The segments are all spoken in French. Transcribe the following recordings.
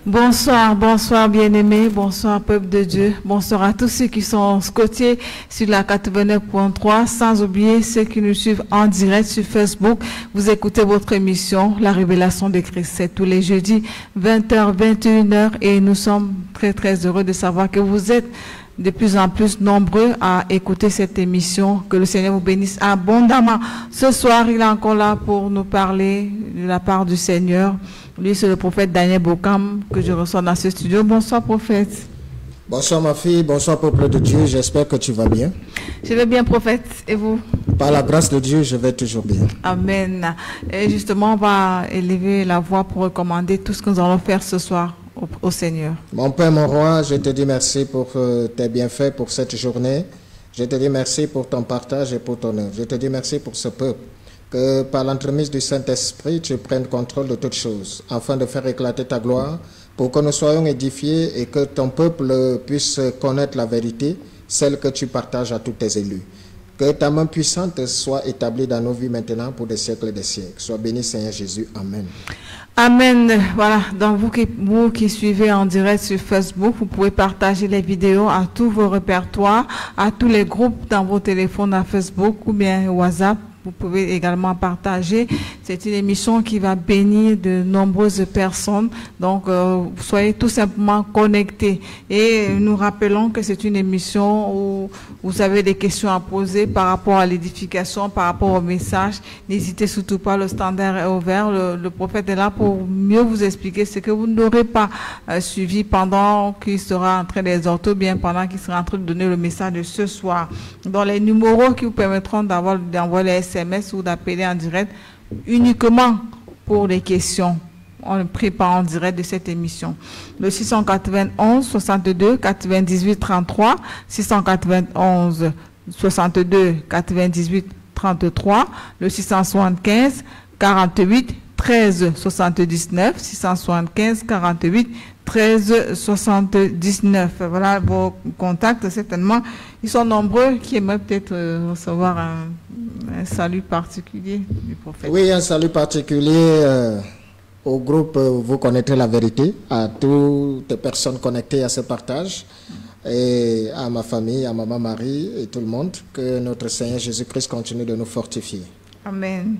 Bonsoir, bonsoir bien-aimés, bonsoir peuple de Dieu, bonsoir à tous ceux qui sont scotchés sur la 89.3, sans oublier ceux qui nous suivent en direct sur Facebook. Vous écoutez votre émission, La Révélation de Christ, c'est tous les jeudis, 20h, 21h, et nous sommes très très heureux de savoir que vous êtes de plus en plus nombreux à écouter cette émission. Que le Seigneur vous bénisse abondamment. Ce soir, il est encore là pour nous parler de la part du Seigneur. Lui, c'est le prophète Daniel Bokam que je reçois dans ce studio. Bonsoir, prophète. Bonsoir, ma fille. Bonsoir, peuple de Dieu. J'espère que tu vas bien. Je vais bien, prophète. Et vous? Par la grâce de Dieu, je vais toujours bien. Amen. Et justement, on va élever la voix pour recommander tout ce que nous allons faire ce soir au Seigneur. Mon Père, mon roi, je te dis merci pour tes bienfaits pour cette journée. Je te dis merci pour ton partage et pour ton œuvre. Je te dis merci pour ce peuple. Que par l'entremise du Saint-Esprit, tu prennes contrôle de toutes choses, afin de faire éclater ta gloire, pour que nous soyons édifiés et que ton peuple puisse connaître la vérité, celle que tu partages à tous tes élus. Que ta main puissante soit établie dans nos vies maintenant pour des siècles et des siècles. Sois béni, Seigneur Jésus. Amen. Amen. Voilà, donc vous qui suivez en direct sur Facebook, vous pouvez partager les vidéos à tous vos répertoires, à tous les groupes dans vos téléphones à Facebook ou bien WhatsApp. Vous pouvez également partager. C'est une émission qui va bénir de nombreuses personnes. Donc, soyez tout simplement connectés. Et nous rappelons que c'est une émission où vous avez des questions à poser par rapport à l'édification, par rapport au message. N'hésitez surtout pas, le standard est ouvert. Le prophète est là pour mieux vous expliquer ce que vous n'aurez pas suivi pendant qu'il sera en train d'exhorter, ou bien pendant qu'il sera en train de donner le message de ce soir. Dans les numéros qui vous permettront d'envoyer les SMS ou d'appeler en direct uniquement pour les questions. On ne prie pas en direct de cette émission. Le 691 62 98 33, 691 62 98 33, le 675 48 13 79, 675 48 13 79. Voilà vos contacts, certainement. Ils sont nombreux qui aimeraient peut-être recevoir un salut particulier du prophète. Oui, un salut particulier au groupe Vous connaîtrez la vérité, à toutes les personnes connectées à ce partage, et à ma famille, à maman Marie et tout le monde. Que notre Seigneur Jésus-Christ continue de nous fortifier. Amen.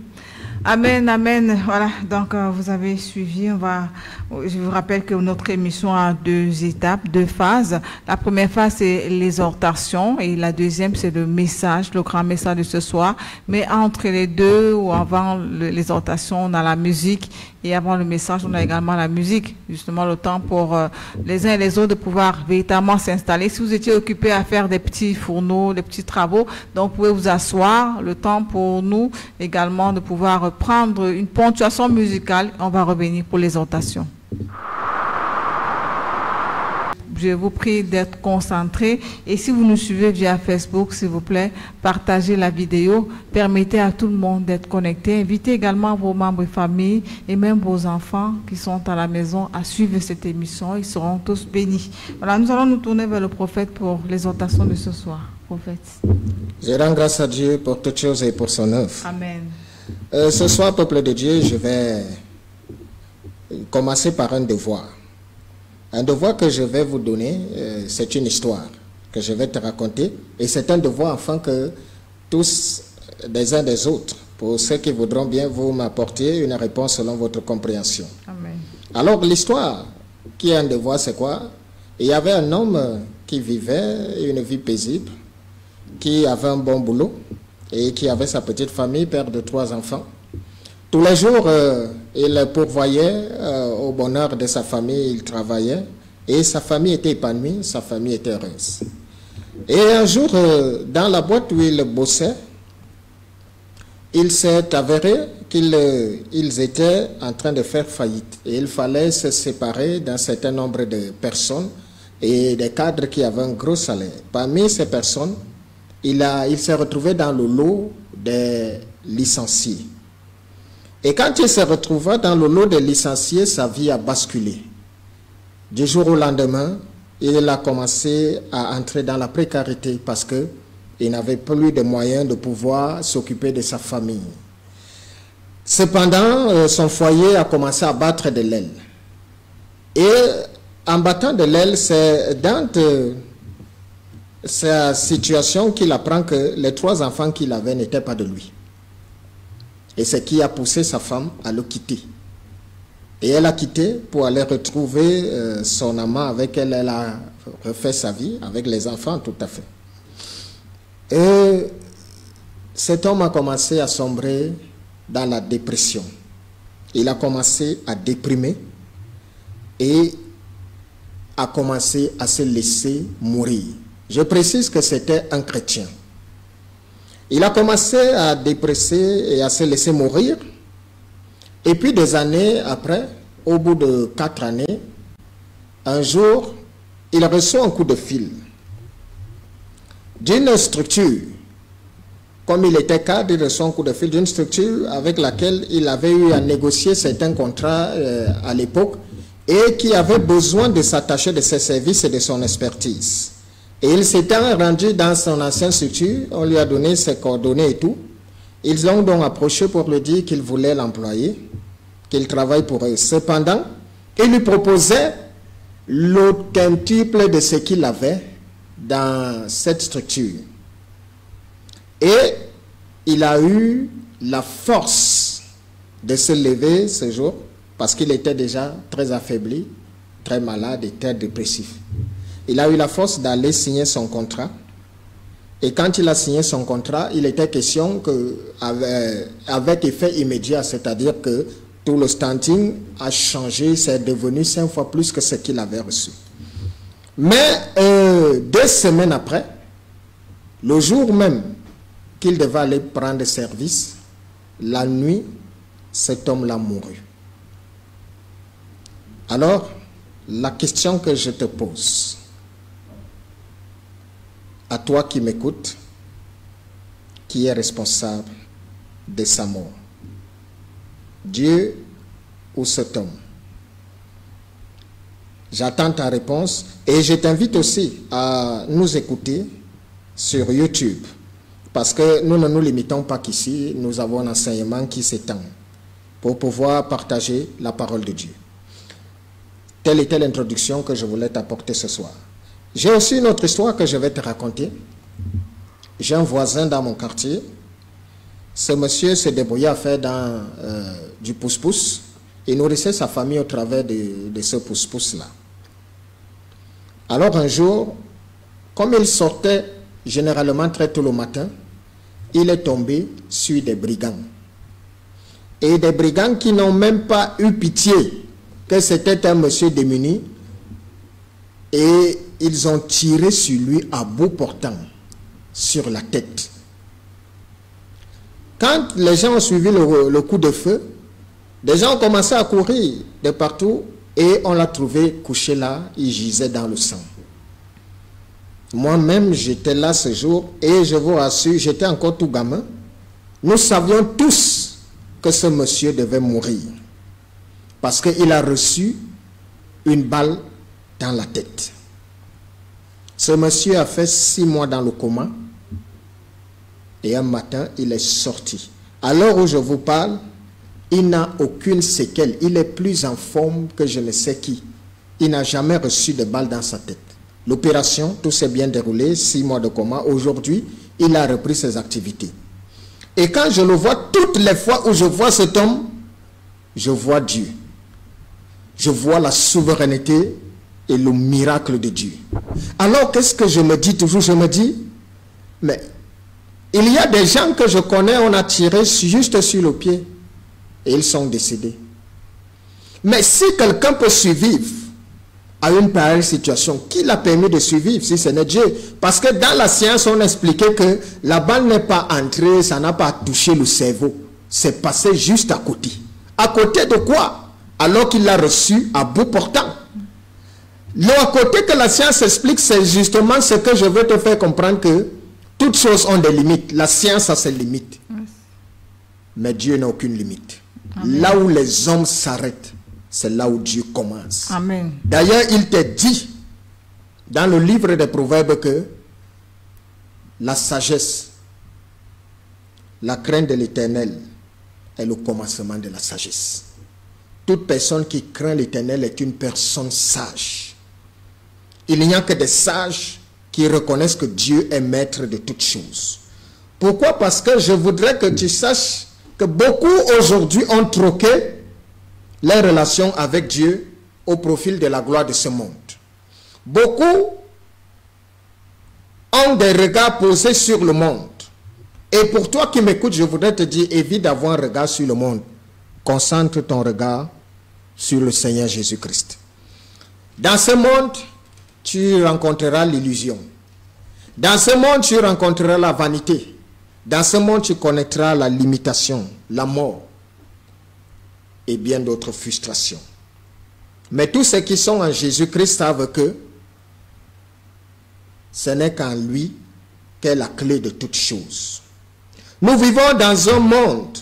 Amen, amen. Voilà, donc vous avez suivi. Je vous rappelle que notre émission a 2 étapes, 2 phases. La première phase, c'est l'exhortation, et la deuxième, c'est le message, le grand message de ce soir. Mais entre les deux, ou avant l'exhortation, on a la musique, et avant le message, on a également la musique. Justement, le temps pour les uns et les autres de pouvoir véritablement s'installer. Si vous étiez occupé à faire des petits fourneaux, des petits travaux, donc vous pouvez vous asseoir. Le temps pour nous également de pouvoir prendre une ponctuation musicale. On va revenir pour l'exhortation. Je vous prie d'être concentrés, et si vous nous suivez via Facebook, s'il vous plaît, partagez la vidéo, permettez à tout le monde d'être connecté, invitez également vos membres de famille et même vos enfants qui sont à la maison à suivre cette émission. Ils seront tous bénis. Voilà, nous allons nous tourner vers le prophète pour l'exhortation de ce soir. Prophète. Je rends grâce à Dieu pour toutes choses et pour son œuvre. Amen. Ce soir, peuple de Dieu, je vais commencer par un devoir. Un devoir que je vais vous donner, c'est une histoire que je vais te raconter. Et c'est un devoir afin que tous, des uns des autres, pour ceux qui voudront bien, vous m'apportiez une réponse selon votre compréhension. Amen. Alors, l'histoire qui est un devoir, c'est quoi? Il y avait un homme qui vivait une vie paisible, qui avait un bon boulot et qui avait sa petite famille, père de 3 enfants. Tous les jours, il pourvoyait au bonheur de sa famille, il travaillait, et sa famille était épanouie, sa famille était heureuse. Et un jour, dans la boîte où il bossait, il s'est avéré qu'ils étaient en train de faire faillite. Et il fallait se séparer d'un certain nombre de personnes et des cadres qui avaient un gros salaire. Parmi ces personnes, il s'est retrouvé dans le lot des licenciés. Et quand il se retrouva dans le lot des licenciés, sa vie a basculé. Du jour au lendemain, il a commencé à entrer dans la précarité parce qu'il n'avait plus de moyens de pouvoir s'occuper de sa famille. Cependant, son foyer a commencé à battre de l'aile. Et en battant de l'aile, c'est dans sa situation qu'il apprend que les 3 enfants qu'il avait n'étaient pas de lui. Et c'est ce qui a poussé sa femme à le quitter. Et elle a quitté pour aller retrouver son amant avec elle. Elle a refait sa vie avec les enfants, tout à fait. Et cet homme a commencé à sombrer dans la dépression. Il a commencé à déprimer et a commencé à se laisser mourir. Je précise que c'était un chrétien. Il a commencé à dépresser et à se laisser mourir. Et puis des années après, au bout de 4 années, un jour, il reçoit un coup de fil d'une structure. Comme il était cadre, il reçoit un coup de fil d'une structure avec laquelle il avait eu à négocier certains contrats à l'époque et qui avait besoin de s'attacher de ses services et de son expertise. Et il s'était rendu dans son ancienne structure, on lui a donné ses coordonnées et tout. Ils l'ont donc approché pour lui dire qu'ils voulaient l'employer, qu'il travaille pour eux. Cependant, il lui proposait le quintuple de ce qu'il avait dans cette structure. Et il a eu la force de se lever ce jour, parce qu'il était déjà très affaibli, très malade et très dépressif. Il a eu la force d'aller signer son contrat. Et quand il a signé son contrat, il était question que, avec effet immédiat, c'est-à-dire que tout le standing a changé, c'est devenu 5 fois plus que ce qu'il avait reçu. Mais 2 semaines après, le jour même qu'il devait aller prendre service, la nuit, cet homme-là mourut. Alors, la question que je te pose, à toi qui m'écoutes, qui est responsable de sa mort? Dieu ou cet homme? J'attends ta réponse et je t'invite aussi à nous écouter sur YouTube, parce que nous ne nous limitons pas qu'ici, nous avons un enseignement qui s'étend pour pouvoir partager la parole de Dieu. Telle était l'introduction que je voulais t'apporter ce soir. J'ai aussi une autre histoire que je vais te raconter. J'ai un voisin dans mon quartier. Ce monsieur s'est débrouillé à faire du pouce-pouce. Il nourrissait sa famille au travers de ce pouce-pouce-là. Alors un jour, comme il sortait généralement très tôt le matin, il est tombé sur des brigands. Et des brigands qui n'ont même pas eu pitié que c'était un monsieur démuni. Et ils ont tiré sur lui à bout portant, sur la tête. Quand les gens ont suivi le coup de feu, des gens ont commencé à courir de partout et on l'a trouvé couché là, il gisait dans le sang. Moi-même, j'étais là ce jour et je vous rassure, j'étais encore tout gamin. Nous savions tous que ce monsieur devait mourir parce qu'il a reçu une balle dans la tête. Ce monsieur a fait 6 mois dans le coma et un matin, il est sorti. À l'heure où je vous parle, il n'a aucune séquelle. Il est plus en forme que je ne sais qui. Il n'a jamais reçu de balle dans sa tête. L'opération, tout s'est bien déroulé, 6 mois de coma. Aujourd'hui, il a repris ses activités. Et quand je le vois, toutes les fois où je vois cet homme, je vois Dieu. Je vois la souveraineté et le miracle de Dieu. Alors, qu'est-ce que je me dis toujours? Je me dis, mais il y a des gens que je connais, on a tiré juste sur le pied et ils sont décédés. Mais si quelqu'un peut survivre à une pareille situation, qui l'a permis de survivre si ce n'est Dieu? Parce que dans la science, on expliquait que la balle n'est pas entrée, ça n'a pas touché le cerveau. C'est passé juste à côté. À côté de quoi? Alors qu'il l'a reçu à bout portant. Le à côté que la science explique, c'est justement ce que je veux te faire comprendre, que toutes choses ont des limites. La science a ses limites. Mais Dieu n'a aucune limite. Amen. Là où les hommes s'arrêtent, c'est là où Dieu commence. Amen. D'ailleurs, il t'est dit dans le livre des Proverbes que la sagesse, la crainte de l'Éternel est le commencement de la sagesse. toute personne qui craint l'Éternel est une personne sage. Il n'y a que des sages qui reconnaissent que Dieu est maître de toutes choses. Pourquoi? Parce que je voudrais que tu saches que beaucoup aujourd'hui ont troqué les relations avec Dieu au profit de la gloire de ce monde. Beaucoup ont des regards posés sur le monde. Et pour toi qui m'écoutes, je voudrais te dire, évite d'avoir un regard sur le monde. Concentre ton regard sur le Seigneur Jésus-Christ. Dans ce monde, tu rencontreras l'illusion. Dans ce monde, tu rencontreras la vanité. Dans ce monde, tu connaîtras la limitation, la mort et bien d'autres frustrations. Mais tous ceux qui sont en Jésus-Christ savent que ce n'est qu'en lui qu'est la clé de toutes choses. Nous vivons dans un monde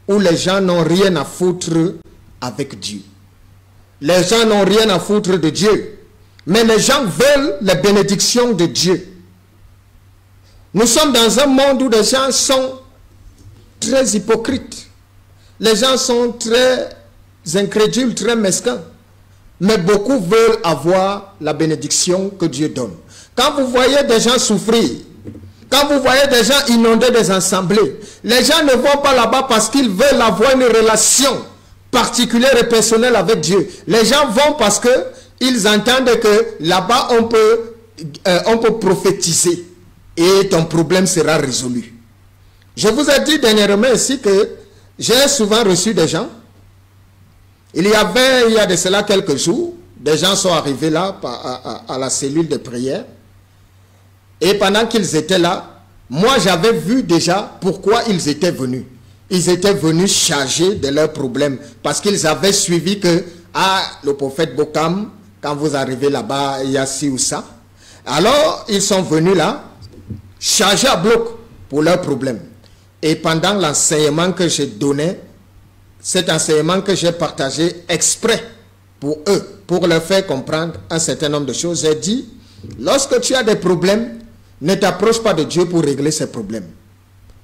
où les gens n'ont rien à foutre avec Dieu. Les gens n'ont rien à foutre de Dieu. Mais les gens veulent les bénédictions de Dieu. Nous sommes dans un monde où les gens sont très hypocrites. Les gens sont très incrédules, très mesquins. Mais beaucoup veulent avoir la bénédiction que Dieu donne. Quand vous voyez des gens souffrir, quand vous voyez des gens inonder des assemblées, les gens ne vont pas là-bas parce qu'ils veulent avoir une relation particulière et personnelle avec Dieu. Les gens vont parce qu'ils entendent que là-bas on peut prophétiser et ton problème sera résolu. Je vous ai dit dernièrement ici que j'ai souvent reçu des gens. Il y a de cela quelques jours, des gens sont arrivés là à la cellule de prière. Et pendant qu'ils étaient là, moi j'avais vu déjà pourquoi ils étaient venus. Ils étaient venus chargés de leurs problèmes. Parce qu'ils avaient suivi que, le prophète Bokam, quand vous arrivez là-bas, il y a ci ou ça. Alors, ils sont venus là, chargés à bloc pour leurs problèmes. Et pendant l'enseignement que j'ai donné, cet enseignement que j'ai partagé exprès pour eux, pour leur faire comprendre un certain nombre de choses, j'ai dit, lorsque tu as des problèmes, ne t'approche pas de Dieu pour régler ces problèmes.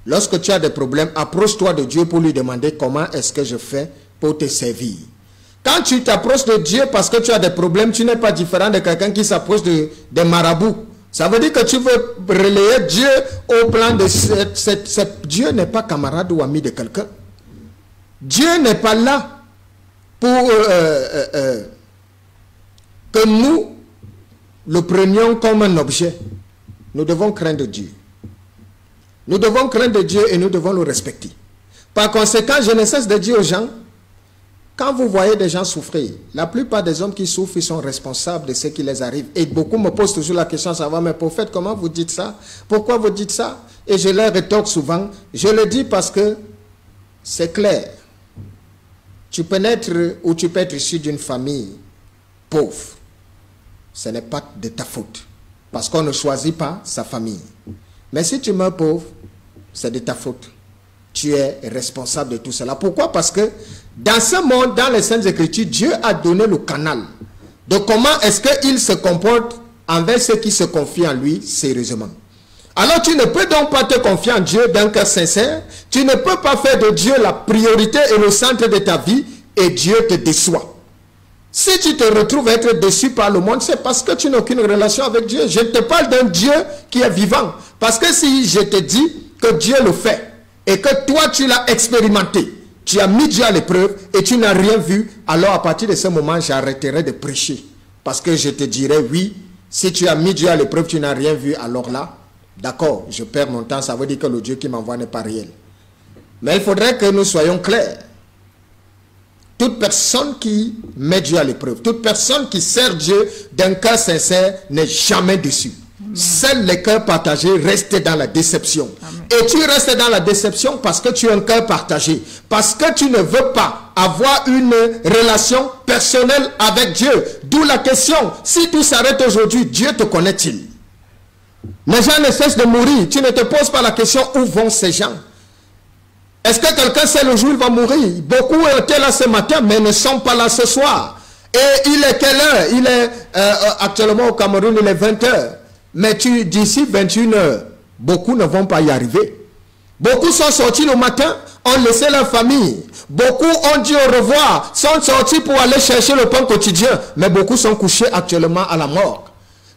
Lorsque tu as des problèmes, approche-toi de Dieu pour lui demander comment est-ce que je fais pour te servir. Quand tu t'approches de Dieu parce que tu as des problèmes, tu n'es pas différent de quelqu'un qui s'approche des marabouts. Ça veut dire que tu veux relayer Dieu au plan de Dieu n'est pas camarade ou ami de quelqu'un. Dieu n'est pas là pour que nous le prenions comme un objet. Nous devons craindre Dieu. Nous devons craindre Dieu et nous devons le respecter. Par conséquent, je ne cesse de dire aux gens, quand vous voyez des gens souffrir, la plupart des hommes qui souffrent, ils sont responsables de ce qui les arrive. Et beaucoup me posent toujours la question, ça va, mais prophète, comment vous dites ça? Pourquoi vous dites ça? Et je leur rétorque souvent, je le dis parce que c'est clair. Tu peux naître ou tu peux être issu d'une famille pauvre. Ce n'est pas de ta faute. Parce qu'on ne choisit pas sa famille. Mais si tu meurs pauvre, c'est de ta faute. Tu es responsable de tout cela. Pourquoi? Parce que dans ce monde, dans les Saintes Écritures, Dieu a donné le canal de comment est-ce qu'il se comporte envers ceux qui se confient en lui sérieusement. Alors tu ne peux donc pas te confier en Dieu d'un cœur sincère. Tu ne peux pas faire de Dieu la priorité et le centre de ta vie et Dieu te déçoit. Si tu te retrouves à être déçu par le monde, c'est parce que tu n'as aucune relation avec Dieu. Je te parle d'un Dieu qui est vivant. Parce que si je te dis que Dieu le fait et que toi tu l'as expérimenté, tu as mis Dieu à l'épreuve et tu n'as rien vu, alors à partir de ce moment, j'arrêterai de prêcher. Parce que je te dirai, oui, si tu as mis Dieu à l'épreuve, tu n'as rien vu, alors là, d'accord, je perds mon temps, ça veut dire que le Dieu qui m'envoie n'est pas réel. Mais il faudrait que nous soyons clairs. Toute personne qui met Dieu à l'épreuve, toute personne qui sert Dieu d'un cœur sincère n'est jamais déçue. Seuls les cœurs partagés restent dans la déception. Amen. Et tu restes dans la déception parce que tu as un cœur partagé. Parce que tu ne veux pas avoir une relation personnelle avec Dieu. D'où la question, si tout s'arrête aujourd'hui, Dieu te connaît-il? Les gens ne cessent de mourir. Tu ne te poses pas la question, où vont ces gens? Est-ce que quelqu'un sait le jour où il va mourir? Beaucoup étaient là ce matin, mais ne sont pas là ce soir. Et il est quelle heure? Il est actuellement au Cameroun, il est 20 h. Mais d'ici 21 h, beaucoup ne vont pas y arriver. Beaucoup sont sortis le matin, ont laissé leur famille. Beaucoup ont dit au revoir, sont sortis pour aller chercher le pain quotidien. Mais beaucoup sont couchés actuellement à la morgue.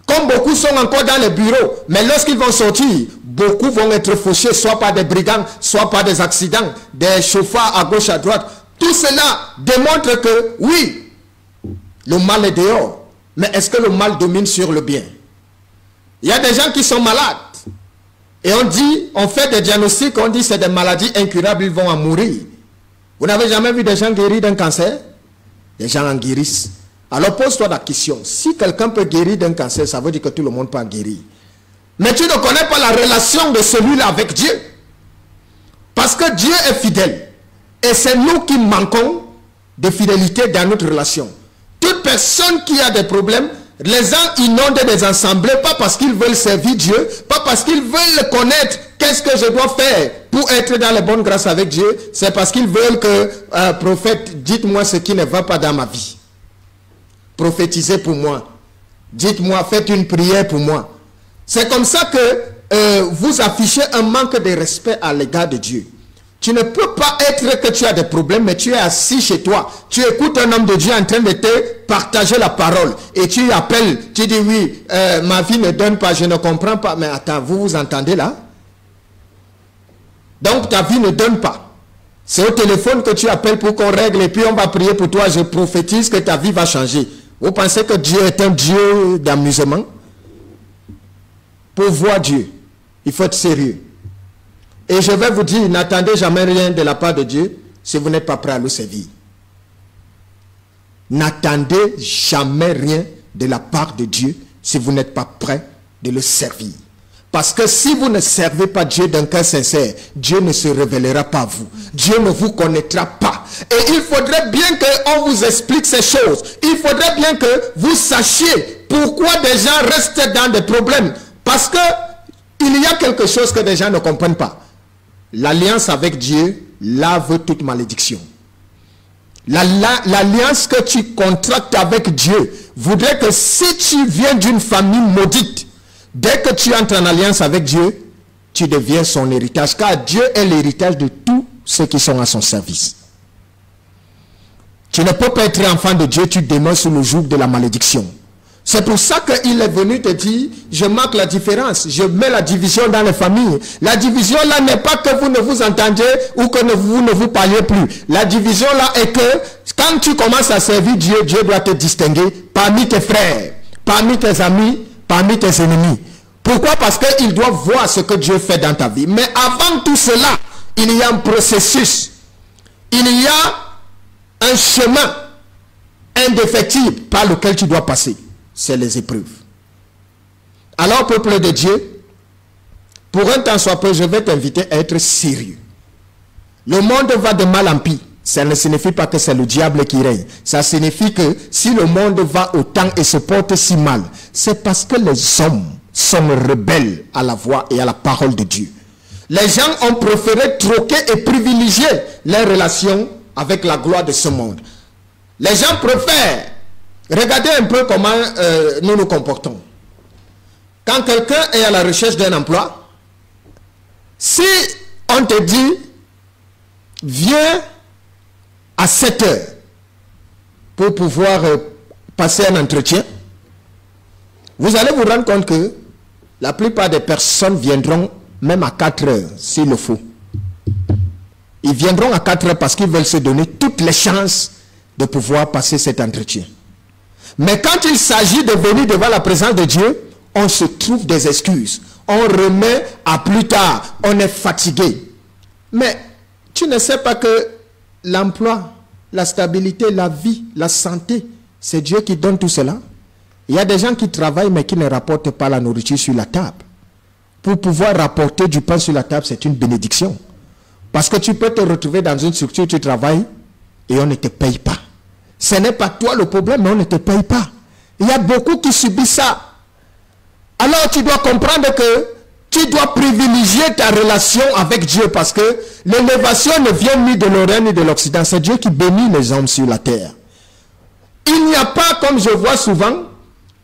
Comme beaucoup sont encore dans les bureaux, mais lorsqu'ils vont sortir, beaucoup vont être fauchés, soit par des brigands, soit par des accidents, des chauffards à gauche, à droite. Tout cela démontre que, oui, le mal est dehors. Mais est-ce que le mal domine sur le bien? Il y a des gens qui sont malades. Et on dit, on fait des diagnostics, on dit c'est des maladies incurables, ils vont en mourir. Vous n'avez jamais vu des gens guéris d'un cancer? Les gens en guérissent. Alors pose-toi la question, si quelqu'un peut guérir d'un cancer, ça veut dire que tout le monde peut en guérir. Mais tu ne connais pas la relation de celui-là avec Dieu. Parce que Dieu est fidèle. Et c'est nous qui manquons de fidélité dans notre relation. Toute personne qui a des problèmes, les gens inondent des assemblées, pas parce qu'ils veulent servir Dieu, pas parce qu'ils veulent connaître qu'est-ce que je dois faire pour être dans les bonnes grâces avec Dieu, c'est parce qu'ils veulent que, prophète, dites-moi ce qui ne va pas dans ma vie. Prophétisez pour moi. Dites-moi, faites une prière pour moi. C'est comme ça que vous affichez un manque de respect à l'égard de Dieu. Tu ne peux pas être que tu as des problèmes, mais tu es assis chez toi. Tu écoutes un homme de Dieu en train de te partager la parole. Et tu appelles, tu dis oui, ma vie ne donne pas, je ne comprends pas. Mais attends, vous vous entendez là? Donc ta vie ne donne pas. C'est au téléphone que tu appelles pour qu'on règle et puis on va prier pour toi. Je prophétise que ta vie va changer. Vous pensez que Dieu est un Dieu d'amusement? Pour voir Dieu, il faut être sérieux. Et je vais vous dire, n'attendez jamais rien de la part de Dieu si vous n'êtes pas prêt à le servir. N'attendez jamais rien de la part de Dieu si vous n'êtes pas prêt de le servir. Parce que si vous ne servez pas Dieu d'un cœur sincère, Dieu ne se révélera pas à vous. Dieu ne vous connaîtra pas. Et il faudrait bien qu'on vous explique ces choses. Il faudrait bien que vous sachiez pourquoi des gens restent dans des problèmes. Parce que il y a quelque chose que des gens ne comprennent pas. L'alliance avec Dieu lave toute malédiction. L'alliance que tu contractes avec Dieu voudrait que si tu viens d'une famille maudite, dès que tu entres en alliance avec Dieu, tu deviens son héritage. Car Dieu est l'héritage de tous ceux qui sont à son service. Tu ne peux pas être enfant de Dieu, tu demeures sous le joug de la malédiction. C'est pour ça qu'il est venu te dire, je marque la différence, je mets la division dans les familles. La division là n'est pas que vous ne vous entendiez ou que vous ne vous parliez plus. La division là est que quand tu commences à servir Dieu, Dieu doit te distinguer parmi tes frères, parmi tes amis, parmi tes ennemis. Pourquoi? Parce qu'il doit voir ce que Dieu fait dans ta vie. Mais avant tout cela, il y a un processus. Il y a un chemin indéfectible par lequel tu dois passer. C'est les épreuves. Alors, peuple de Dieu, pour un temps soit peu, je vais t'inviter à être sérieux. Le monde va de mal en pis. Ça ne signifie pas que c'est le diable qui règne. Ça signifie que si le monde va autant et se porte si mal, c'est parce que les hommes sont rebelles à la voix et à la parole de Dieu. Les gens ont préféré troquer et privilégier les relations avec la gloire de ce monde. Les gens préfèrent. Regardez un peu comment nous nous comportons. Quand quelqu'un est à la recherche d'un emploi, si on te dit, viens à 7 heures pour pouvoir passer un entretien, vous allez vous rendre compte que la plupart des personnes viendront même à 4 heures s'il le faut. Ils viendront à 4 heures parce qu'ils veulent se donner toutes les chances de pouvoir passer cet entretien. Mais quand il s'agit de venir devant la présence de Dieu, on se trouve des excuses. On remet à plus tard. On est fatigué. Mais tu ne sais pas que l'emploi, la stabilité, la vie, la santé, c'est Dieu qui donne tout cela. Il y a des gens qui travaillent mais qui ne rapportent pas la nourriture sur la table. Pour pouvoir rapporter du pain sur la table, c'est une bénédiction. Parce que tu peux te retrouver dans une structure, tu travailles et on ne te paye pas. Ce n'est pas toi le problème, mais on ne te paye pas. Il y a beaucoup qui subissent ça. Alors tu dois comprendre que tu dois privilégier ta relation avec Dieu parce que l'élévation ne vient ni de l'Orient ni de l'Occident. C'est Dieu qui bénit les hommes sur la terre. Il n'y a pas, comme je vois souvent,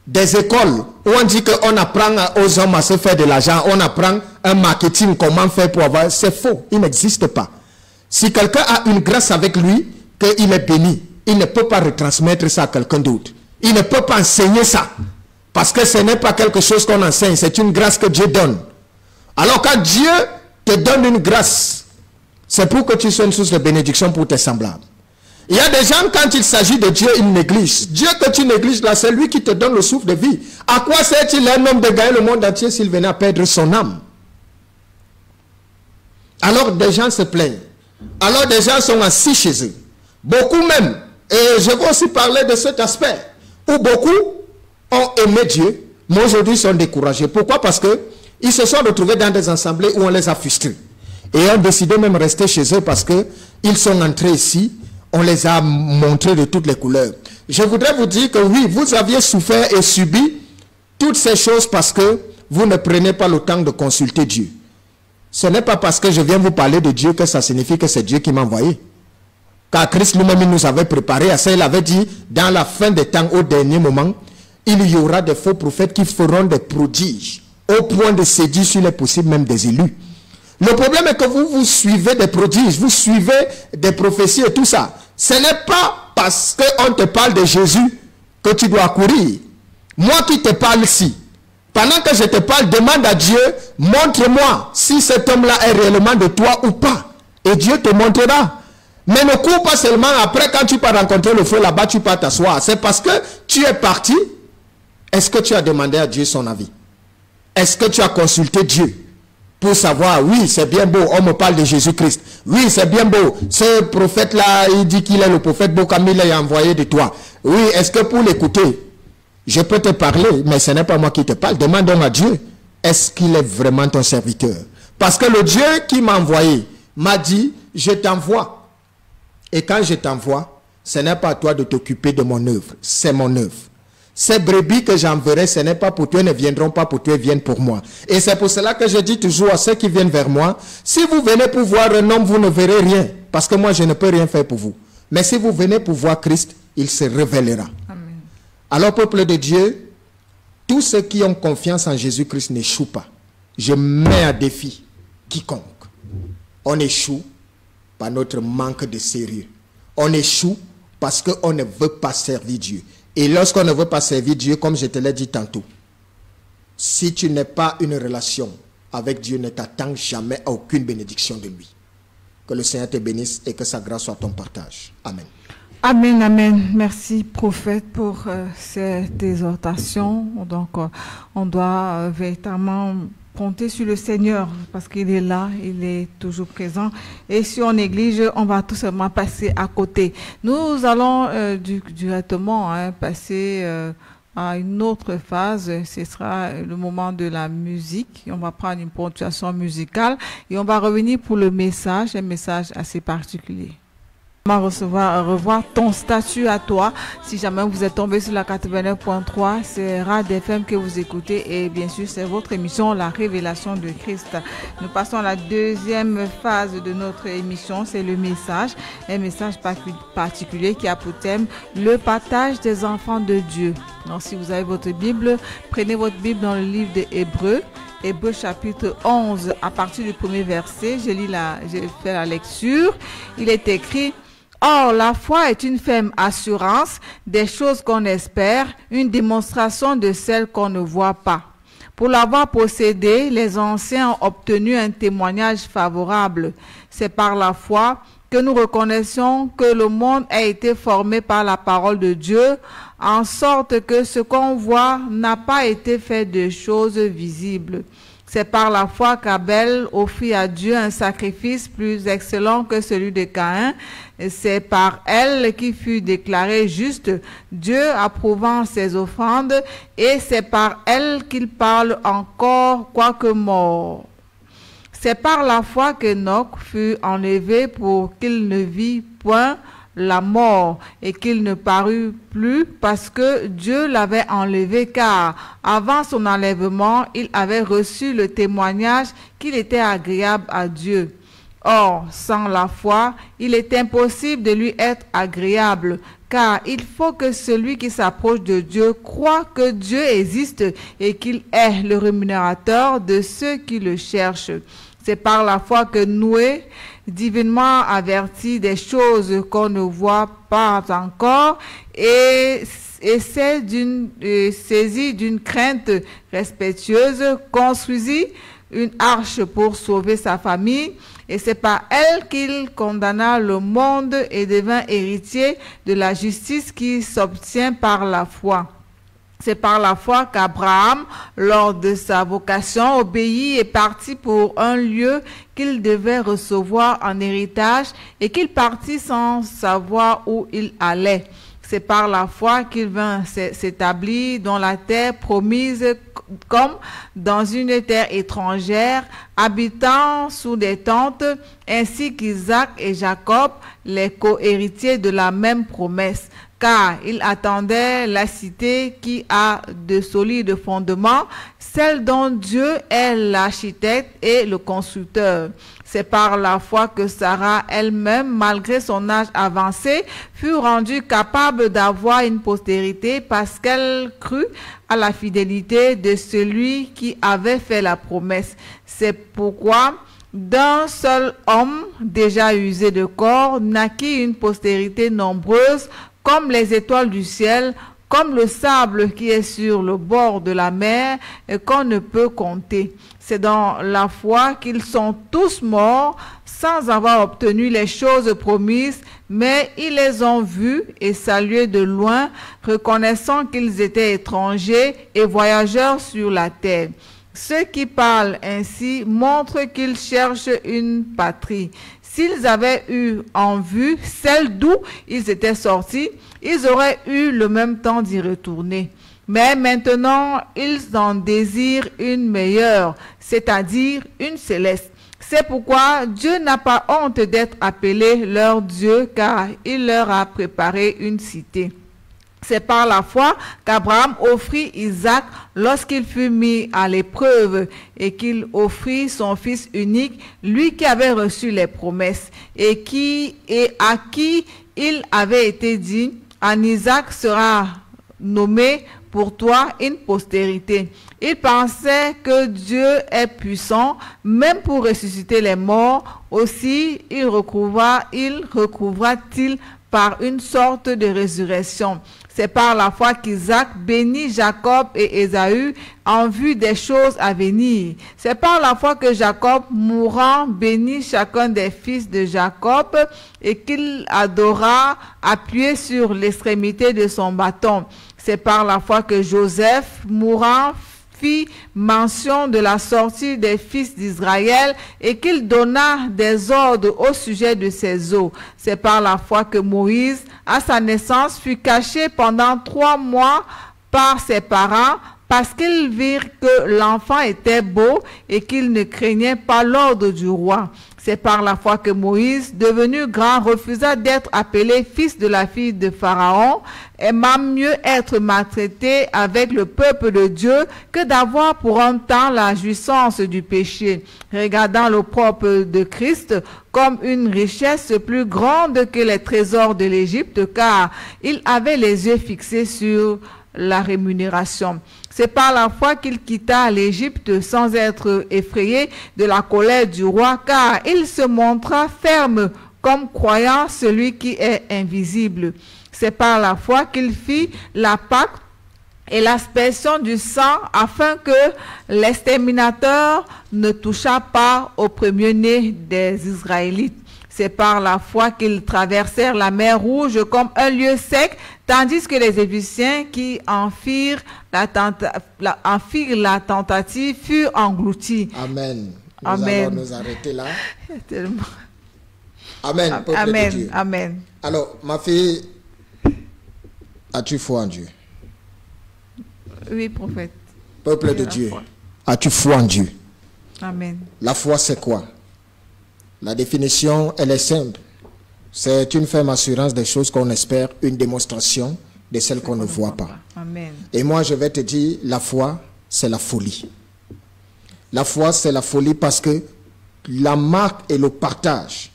des écoles où on dit qu'on apprend aux hommes à se faire de l'argent, on apprend un marketing, comment faire pour avoir... C'est faux, il n'existe pas. Si quelqu'un a une grâce avec lui, qu'il est béni, il ne peut pas retransmettre ça à quelqu'un d'autre. Il ne peut pas enseigner ça. Parce que ce n'est pas quelque chose qu'on enseigne, c'est une grâce que Dieu donne. Alors quand Dieu te donne une grâce, c'est pour que tu sois une source de bénédiction pour tes semblables. Il y a des gens, quand il s'agit de Dieu, ils négligent. Dieu que tu négliges là, c'est lui qui te donne le souffle de vie. À quoi sert-il un homme de gagner le monde entier s'il venait à perdre son âme? Alors des gens se plaignent. Alors des gens sont assis chez eux. Beaucoup même, et je vais aussi parler de cet aspect, où beaucoup ont aimé Dieu, mais aujourd'hui sont découragés. Pourquoi? Parce qu'ils se sont retrouvés dans des assemblées où on les a frustrés. Et ont décidé même de rester chez eux parce qu'ils sont entrés ici, on les a montrés de toutes les couleurs. Je voudrais vous dire que oui, vous aviez souffert et subi toutes ces choses parce que vous ne prenez pas le temps de consulter Dieu. Ce n'est pas parce que je viens vous parler de Dieu que ça signifie que c'est Dieu qui m'a envoyé. Car Christ lui-même nous avait préparé à ça. Il avait dit, dans la fin des temps, au dernier moment, il y aura des faux prophètes qui feront des prodiges, au point de séduire, s'il est possible, même des élus. Le problème est que vous suivez des prodiges, vous suivez des prophéties et tout ça. Ce n'est pas parce qu'on te parle de Jésus que tu dois courir. Moi qui te parle ici, pendant que je te parle, demande à Dieu, montre-moi si cet homme-là est réellement de toi ou pas. Et Dieu te montrera. Mais ne cours pas seulement après, quand tu vas rencontrer le feu là-bas, tu vas t'asseoir. C'est parce que tu es parti. Est-ce que tu as demandé à Dieu son avis? Est-ce que tu as consulté Dieu pour savoir, oui, c'est bien beau, on me parle de Jésus-Christ. Oui, c'est bien beau. Ce prophète-là, il dit qu'il est le prophète beau comme il est envoyé de toi. Oui, est-ce que pour l'écouter, je peux te parler, mais ce n'est pas moi qui te parle. Demande donc à Dieu, est-ce qu'il est vraiment ton serviteur? Parce que le Dieu qui m'a envoyé m'a dit, je t'envoie. Et quand je t'envoie, ce n'est pas à toi de t'occuper de mon œuvre, c'est mon œuvre. Ces brebis que j'enverrai, ce n'est pas pour toi, ne viendront pas pour toi, ils viennent pour moi. Et c'est pour cela que je dis toujours à ceux qui viennent vers moi, si vous venez pour voir un homme, vous ne verrez rien, parce que moi je ne peux rien faire pour vous. Mais si vous venez pour voir Christ, il se révélera. Amen. Alors, peuple de Dieu, tous ceux qui ont confiance en Jésus-Christ n'échouent pas. Je mets à défi quiconque. On échoue par notre manque de sérieux. On échoue parce qu'on ne veut pas servir Dieu. Et lorsqu'on ne veut pas servir Dieu, comme je te l'ai dit tantôt, si tu n'as pas une relation avec Dieu, ne t'attends jamais à aucune bénédiction de lui. Que le Seigneur te bénisse et que sa grâce soit ton partage. Amen. Amen, amen. Merci, prophète, pour cette exhortation. Donc, on doit véritablement compter sur le Seigneur parce qu'il est là, il est toujours présent. Et si on néglige, on va tout simplement passer à côté. Nous allons directement passer à une autre phase. Ce sera le moment de la musique. On va prendre une ponctuation musicale et on va revenir pour le message, un message assez particulier. On va revoir ton statut à toi. Si jamais vous êtes tombé sur la 89.3, c'est Rad FM que vous écoutez et bien sûr c'est votre émission La Révélation de Christ. Nous passons à la deuxième phase de notre émission, c'est le message, un message particulier qui a pour thème le partage des enfants de Dieu. Donc si vous avez votre Bible, prenez votre Bible dans le livre des Hébreux. Hébreux chapitre 11, à partir du premier verset, j'ai fait la lecture. Il est écrit: Or, la foi est une ferme assurance des choses qu'on espère, une démonstration de celles qu'on ne voit pas. Pour l'avoir possédée, les anciens ont obtenu un témoignage favorable. C'est par la foi que nous reconnaissons que le monde a été formé par la parole de Dieu, en sorte que ce qu'on voit n'a pas été fait de choses visibles. C'est par la foi qu'Abel offrit à Dieu un sacrifice plus excellent que celui de Caïn. C'est par elle qu'il fut déclaré juste, Dieu approuvant ses offrandes, et c'est par elle qu'il parle encore, quoique mort. C'est par la foi qu'Enoch fut enlevé pour qu'il ne vit point la mort et qu'il ne parut plus parce que Dieu l'avait enlevé, car avant son enlèvement, il avait reçu le témoignage qu'il était agréable à Dieu. Or, sans la foi, il est impossible de lui être agréable, car il faut que celui qui s'approche de Dieu croit que Dieu existe et qu'il est le rémunérateur de ceux qui le cherchent. C'est par la foi que Noé, divinement averti des choses qu'on ne voit pas encore, et saisi d'une crainte respectueuse, construisit une arche pour sauver sa famille, et c'est par elle qu'il condamna le monde et devint héritier de la justice qui s'obtient par la foi. C'est par la foi qu'Abraham, lors de sa vocation, obéit et partit pour un lieu qu'il devait recevoir en héritage et qu'il partit sans savoir où il allait. C'est par la foi qu'il vint s'établir dans la terre promise comme dans une terre étrangère, habitant sous des tentes, ainsi qu'Isaac et Jacob, les co-héritiers de la même promesse. Car il attendait la cité qui a de solides fondements, celle dont Dieu est l'architecte et le constructeur. C'est par la foi que Sarah elle-même, malgré son âge avancé, fut rendue capable d'avoir une postérité parce qu'elle crut à la fidélité de celui qui avait fait la promesse. C'est pourquoi d'un seul homme déjà usé de corps naquit une postérité nombreuse comme les étoiles du ciel, comme le sable qui est sur le bord de la mer et qu'on ne peut compter. C'est dans la foi qu'ils sont tous morts sans avoir obtenu les choses promises, mais ils les ont vus et salués de loin, reconnaissant qu'ils étaient étrangers et voyageurs sur la terre. Ceux qui parlent ainsi montrent qu'ils cherchent une patrie. S'ils avaient eu en vue celle d'où ils étaient sortis, ils auraient eu le même temps d'y retourner. Mais maintenant, ils en désirent une meilleure, c'est-à-dire une céleste. C'est pourquoi Dieu n'a pas honte d'être appelé leur Dieu, car il leur a préparé une cité. C'est par la foi qu'Abraham offrit Isaac lorsqu'il fut mis à l'épreuve et qu'il offrit son fils unique, lui qui avait reçu les promesses et à qui il avait été dit, en Isaac sera nommé pour toi une postérité. Il pensait que Dieu est puissant, même pour ressusciter les morts. Aussi, il recouvra-t-il par une sorte de résurrection. C'est par la foi qu'Isaac bénit Jacob et Ésaü en vue des choses à venir. C'est par la foi que Jacob, mourant, bénit chacun des fils de Jacob et qu'il adora appuyé sur l'extrémité de son bâton. C'est par la foi que Joseph, mourant, fit mention de la sortie des fils d'Israël et qu'il donna des ordres au sujet de ses os. C'est par la foi que Moïse, à sa naissance, fut caché pendant 3 mois par ses parents parce qu'ils virent que l'enfant était beau et qu'il ne craignait pas l'ordre du roi. C'est par la foi que Moïse, devenu grand, refusa d'être appelé fils de la fille de Pharaon, aima mieux être maltraité avec le peuple de Dieu que d'avoir pour un temps la jouissance du péché, regardant l'opprobre de Christ comme une richesse plus grande que les trésors de l'Égypte, car il avait les yeux fixés sur la rémunération. C'est par la foi qu'il quitta l'Égypte sans être effrayé de la colère du roi, car il se montra ferme comme croyant celui qui est invisible. C'est par la foi qu'il fit la Pâque et l'aspersion du sang afin que l'exterminateur ne touchât pas au premier-né des Israélites. C'est par la foi qu'ils traversèrent la mer Rouge comme un lieu sec, tandis que les Égyptiens qui en firent la tentative furent engloutis. Amen. Nous Amen. allons nous arrêter là. Tellement. Amen. Peuple Amen. de Dieu. Amen. Alors, ma fille, as-tu foi en Dieu? Oui, prophète. Peuple Oui, de la Dieu, foi. as-tu foi en Dieu? Amen. La foi, c'est quoi? La définition, elle est simple. C'est une ferme assurance des choses qu'on espère, une démonstration de celles qu'on ne voit pas. Amen. Et moi, je vais te dire, la foi, c'est la folie. La foi, c'est la folie parce que la marque et le partage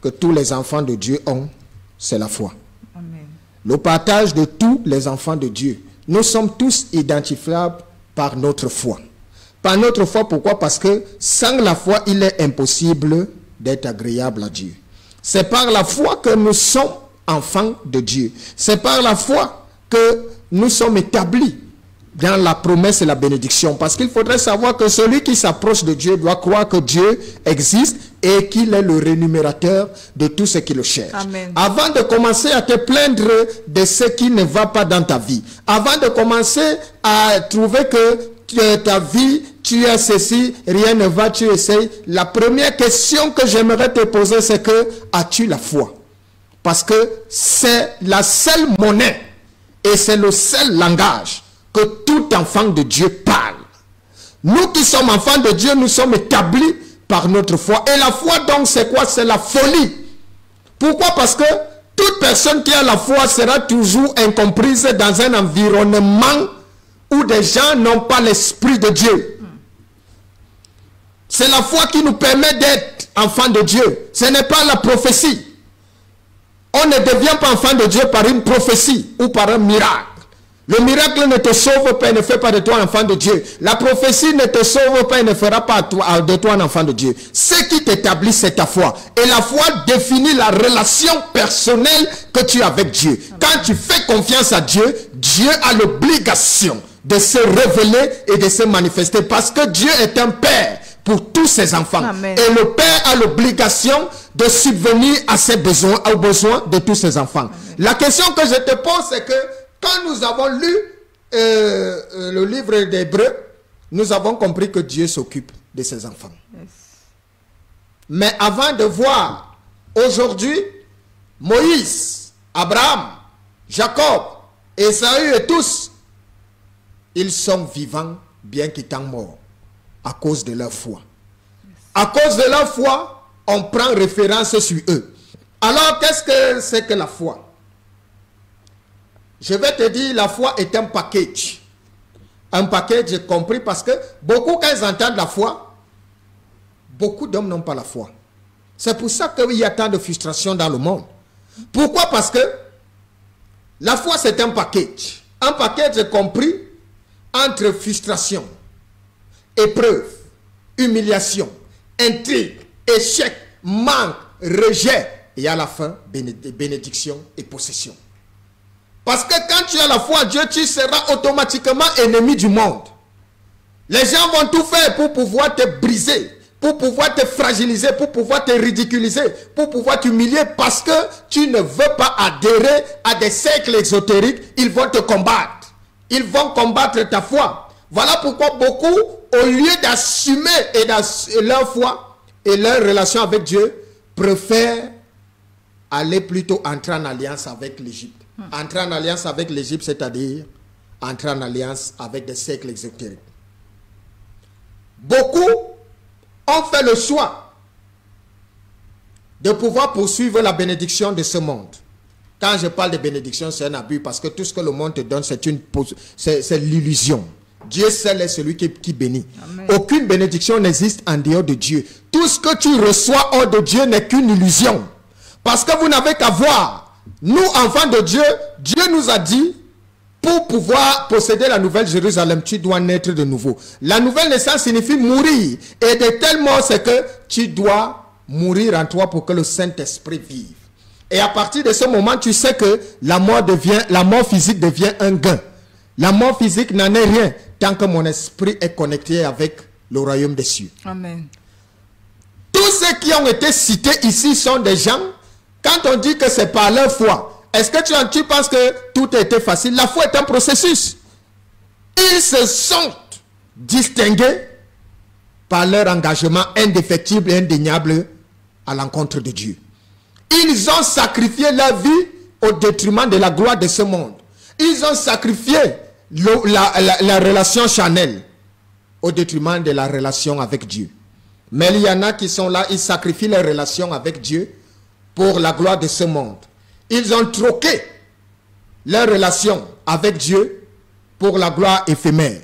que tous les enfants de Dieu ont, c'est la foi. Amen. le partage de tous les enfants de Dieu. Nous sommes tous identifiables par notre foi. Par notre foi, pourquoi? Parce que sans la foi, il est impossible d'être agréable à Dieu. C'est par la foi que nous sommes enfants de Dieu. C'est par la foi que nous sommes établis dans la promesse et la bénédiction. Parce qu'il faudrait savoir que celui qui s'approche de Dieu doit croire que Dieu existe et qu'il est le rémunérateur de tout ce qui le cherche. Amen. Avant de commencer à te plaindre de ce qui ne va pas dans ta vie, avant de commencer à trouver que ta vie, tu as ceci, rien ne va, tu essayes, la première question que j'aimerais te poser, c'est que as-tu la foi? Parce que c'est la seule monnaie et c'est le seul langage que tout enfant de Dieu parle. Nous qui sommes enfants de Dieu, nous sommes établis par notre foi. Et la foi donc c'est quoi? C'est la folie. Pourquoi? Parce que toute personne qui a la foi sera toujours incomprise dans un environnement où des gens n'ont pas l'esprit de Dieu. C'est la foi qui nous permet d'être enfants de Dieu. Ce n'est pas la prophétie. On ne devient pas enfant de Dieu par une prophétie ou par un miracle. Le miracle ne te sauve pas et ne fait pas de toi un enfant de Dieu. La prophétie ne te sauve pas et ne fera pas de toi un enfant de Dieu. Ce qui t'établit, c'est ta foi. Et la foi définit la relation personnelle que tu as avec Dieu. Quand tu fais confiance à Dieu, Dieu a l'obligation de se révéler et de se manifester. Parce que Dieu est un père pour tous ses enfants. Amen. Et le père a l'obligation de subvenir à ses besoins, aux besoins de tous ses enfants. Amen. La question que je te pose, c'est que quand nous avons lu le livre d'Hébreux, nous avons compris que Dieu s'occupe de ses enfants. Yes. Mais avant de voir aujourd'hui Moïse, Abraham, Jacob, Ésaü et tous, ils sont vivants bien qu'étant morts à cause de leur foi. Yes. À cause de leur foi, on prend référence sur eux. Alors qu'est-ce que c'est que la foi? Je vais te dire, la foi est un package. Un package, j'ai compris, parce que beaucoup, quand ils entendent la foi, beaucoup d'hommes n'ont pas la foi. C'est pour ça qu'il y a tant de frustration dans le monde. Pourquoi? Parce que la foi, c'est un package. Un package compris entre frustration, épreuve, humiliation, intrigue, échec, manque, rejet, et à la fin, bénédiction et possession. Parce que quand tu as la foi en Dieu, tu seras automatiquement ennemi du monde. Les gens vont tout faire pour pouvoir te briser, pour pouvoir te fragiliser, pour pouvoir te ridiculiser, pour pouvoir t'humilier, parce que tu ne veux pas adhérer à des cercles exotériques. Ils vont te combattre. Ils vont combattre ta foi. Voilà pourquoi beaucoup, au lieu d'assumer leur foi et leur relation avec Dieu, préfèrent aller plutôt entrer en alliance avec l'Égypte. Entrer en alliance avec l'Égypte, c'est-à-dire entrer en alliance avec des cercles exotériques. Beaucoup ont fait le choix de pouvoir poursuivre la bénédiction de ce monde. Quand je parle de bénédiction, c'est un abus, parce que tout ce que le monde te donne, c'est l'illusion. Dieu seul est celui qui bénit. Amen. Aucune bénédiction n'existe en dehors de Dieu. Tout ce que tu reçois hors de Dieu n'est qu'une illusion. Parce que vous n'avez qu'à voir. Nous, enfants de Dieu, Dieu nous a dit, pour pouvoir posséder la nouvelle Jérusalem, tu dois naître de nouveau. La nouvelle naissance signifie mourir. Et de telle mort, c'est que tu dois mourir en toi pour que le Saint-Esprit vive. Et à partir de ce moment, tu sais que la mort physique devient un gain. La mort physique n'en est rien tant que mon esprit est connecté avec le royaume des cieux. Amen. Tous ceux qui ont été cités ici sont des gens. Quand on dit que c'est par leur foi, est-ce que tu penses que tout a été facile? La foi est un processus. Ils se sont distingués par leur engagement indéfectible et indéniable à l'encontre de Dieu. Ils ont sacrifié leur vie au détriment de la gloire de ce monde. Ils ont sacrifié la relation charnelle au détriment de la relation avec Dieu. Mais il y en a qui sont là, ils sacrifient leur relation avec Dieu pour la gloire de ce monde. Ils ont troqué leur relation avec Dieu pour la gloire éphémère.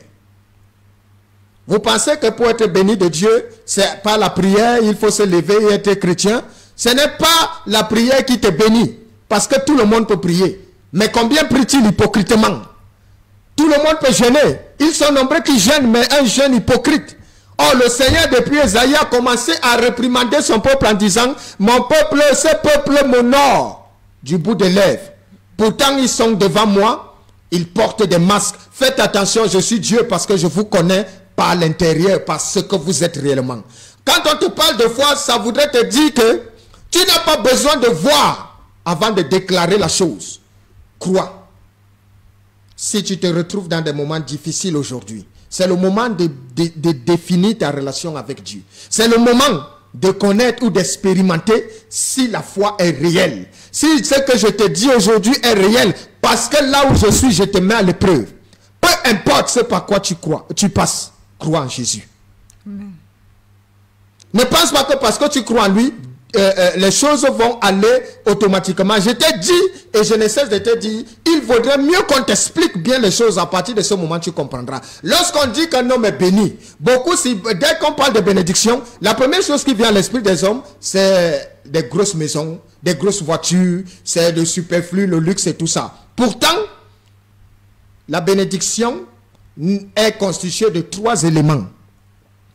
Vous pensez que pour être béni de Dieu, c'est par la prière, il faut se lever et être chrétien? Ce n'est pas la prière qui te bénit, parce que tout le monde peut prier. Mais combien prie-t-il hypocritement? Tout le monde peut jeûner. Ils sont nombreux qui jeûnent, mais un jeûne hypocrite. Oh, le Seigneur, depuis Esaïe, a commencé à réprimander son peuple en disant, mon peuple, ce peuple m'honore du bout des lèvres. Pourtant, ils sont devant moi, ils portent des masques. Faites attention, je suis Dieu parce que je vous connais par l'intérieur, par ce que vous êtes réellement. Quand on te parle de foi, ça voudrait te dire que tu n'as pas besoin de voir avant de déclarer la chose. Crois. Si tu te retrouves dans des moments difficiles aujourd'hui, c'est le moment de définir ta relation avec Dieu. C'est le moment de connaître ou d'expérimenter si la foi est réelle. Si ce que je te dis aujourd'hui est réel, parce que là où je suis, je te mets à l'épreuve. Peu importe ce par quoi tu crois, tu passes, crois en Jésus. Amen. Ne pense pas que parce que tu crois en lui, les choses vont aller automatiquement. Je t'ai dit, et je ne cesse de te dire, il vaudrait mieux qu'on t'explique bien les choses. À partir de ce moment, tu comprendras. Lorsqu'on dit qu'un homme est béni, dès qu'on parle de bénédiction, la première chose qui vient à l'esprit des hommes, c'est des grosses maisons, des grosses voitures, c'est le superflu, le luxe et tout ça. Pourtant, la bénédiction est constituée de 3 éléments.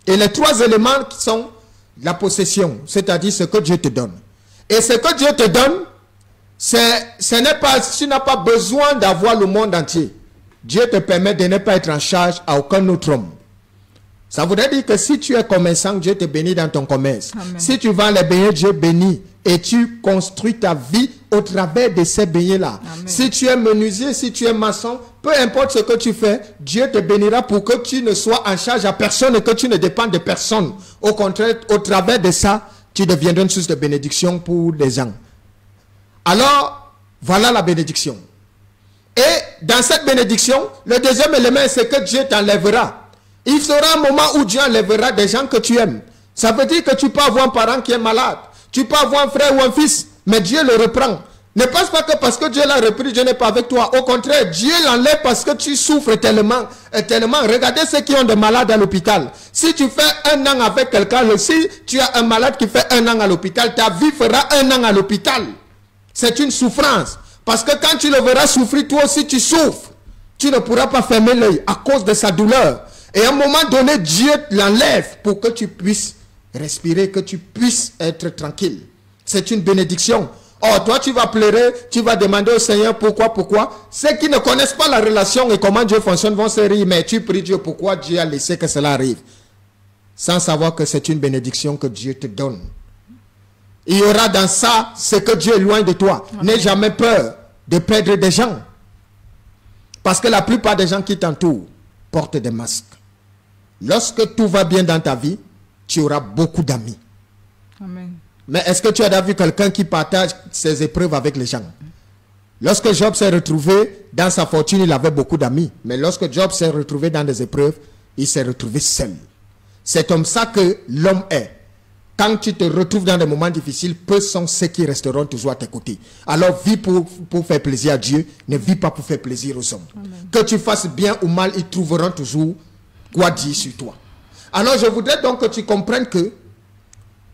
Et les 3 éléments sont la possession, c'est-à-dire ce que Dieu te donne. Et ce que Dieu te donne, tu n'as pas besoin d'avoir le monde entier. Dieu te permet de ne pas être en charge à aucun autre homme. Ça voudrait dire que si tu es commerçant, Dieu te bénit dans ton commerce. Amen. Si tu vends les beignets, Dieu bénit. Et tu construis ta vie au travers de ces beignets-là. Si tu es menuisier, si tu es maçon, peu importe ce que tu fais, Dieu te bénira pour que tu ne sois en charge à personne et que tu ne dépendes de personne. Au contraire, au travers de ça, tu deviendras une source de bénédiction pour les gens. Alors, voilà la bénédiction. Et dans cette bénédiction, le deuxième élément, c'est que Dieu t'enlèvera. Il sera un moment où Dieu enlèvera des gens que tu aimes. Ça veut dire que tu peux avoir un parent qui est malade. Tu peux avoir un frère ou un fils, mais Dieu le reprend. Ne pense pas que parce que Dieu l'a repris, Dieu n'est pas avec toi. Au contraire, Dieu l'enlève parce que tu souffres tellement. Regardez ceux qui ont des malades à l'hôpital. Si tu fais 1 an avec quelqu'un, si tu as un malade qui fait 1 an à l'hôpital, ta vie fera 1 an à l'hôpital. C'est une souffrance. Parce que quand tu le verras souffrir, toi aussi tu souffres. Tu ne pourras pas fermer l'œil à cause de sa douleur. Et à un moment donné, Dieu l'enlève pour que tu puisses respirer, que tu puisses être tranquille. C'est une bénédiction. Oh, toi tu vas pleurer, tu vas demander au Seigneur pourquoi. Ceux qui ne connaissent pas la relation et comment Dieu fonctionne vont se rire, mais tu pries Dieu pourquoi Dieu a laissé que cela arrive. Sans savoir que c'est une bénédiction que Dieu te donne. Il y aura dans ça ce que Dieu éloigne de toi. N'aie jamais peur de perdre des gens. Parce que la plupart des gens qui t'entourent portent des masques. Lorsque tout va bien dans ta vie, tu auras beaucoup d'amis. Amen. Mais est-ce que tu as déjà vu quelqu'un qui partage ses épreuves avec les gens? Lorsque Job s'est retrouvé dans sa fortune, il avait beaucoup d'amis. Mais lorsque Job s'est retrouvé dans des épreuves, il s'est retrouvé seul. C'est comme ça que l'homme est. Quand tu te retrouves dans des moments difficiles, peu sont ceux qui resteront toujours à tes côtés. Alors vis pour faire plaisir à Dieu, ne vis pas pour faire plaisir aux hommes. Amen. Que tu fasses bien ou mal, ils trouveront toujours quoi dire sur toi. Alors je voudrais donc que tu comprennes que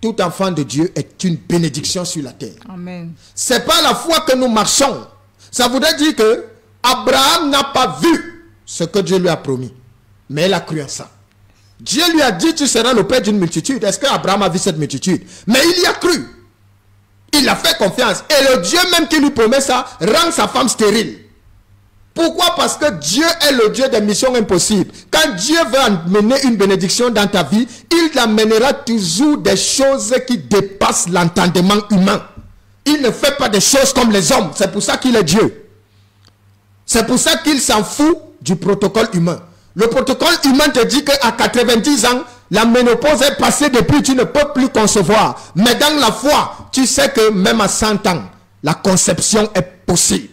tout enfant de Dieu est une bénédiction sur la terre. Amen. C'est pas la foi que nous marchons. Ça voudrait dire que Abraham n'a pas vu ce que Dieu lui a promis, mais il a cru en ça. Dieu lui a dit, tu seras le père d'une multitude. Est-ce qu'Abraham a vu cette multitude? Mais il y a cru. Il a fait confiance. Et le Dieu même qui lui promet ça, rend sa femme stérile. Pourquoi? Parce que Dieu est le Dieu des missions impossibles. Quand Dieu veut amener une bénédiction dans ta vie, il amènera toujours des choses qui dépassent l'entendement humain. Il ne fait pas des choses comme les hommes. C'est pour ça qu'il est Dieu. C'est pour ça qu'il s'en fout du protocole humain. Le protocole humain te dit qu'à 90 ans, la ménopause est passée depuis, tu ne peux plus concevoir. Mais dans la foi, tu sais que même à 100 ans, la conception est possible.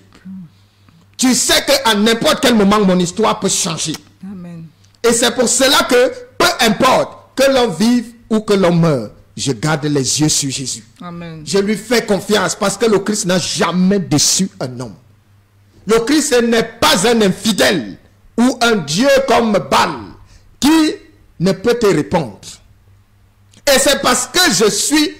Tu sais qu'à n'importe quel moment, mon histoire peut changer. Amen. Et c'est pour cela que, peu importe que l'on vive ou que l'on meure, je garde les yeux sur Jésus. Amen. Je lui fais confiance parce que le Christ n'a jamais déçu un homme. Le Christ n'est pas un infidèle ou un Dieu comme Baal qui ne peut te répondre. Et c'est parce que je suis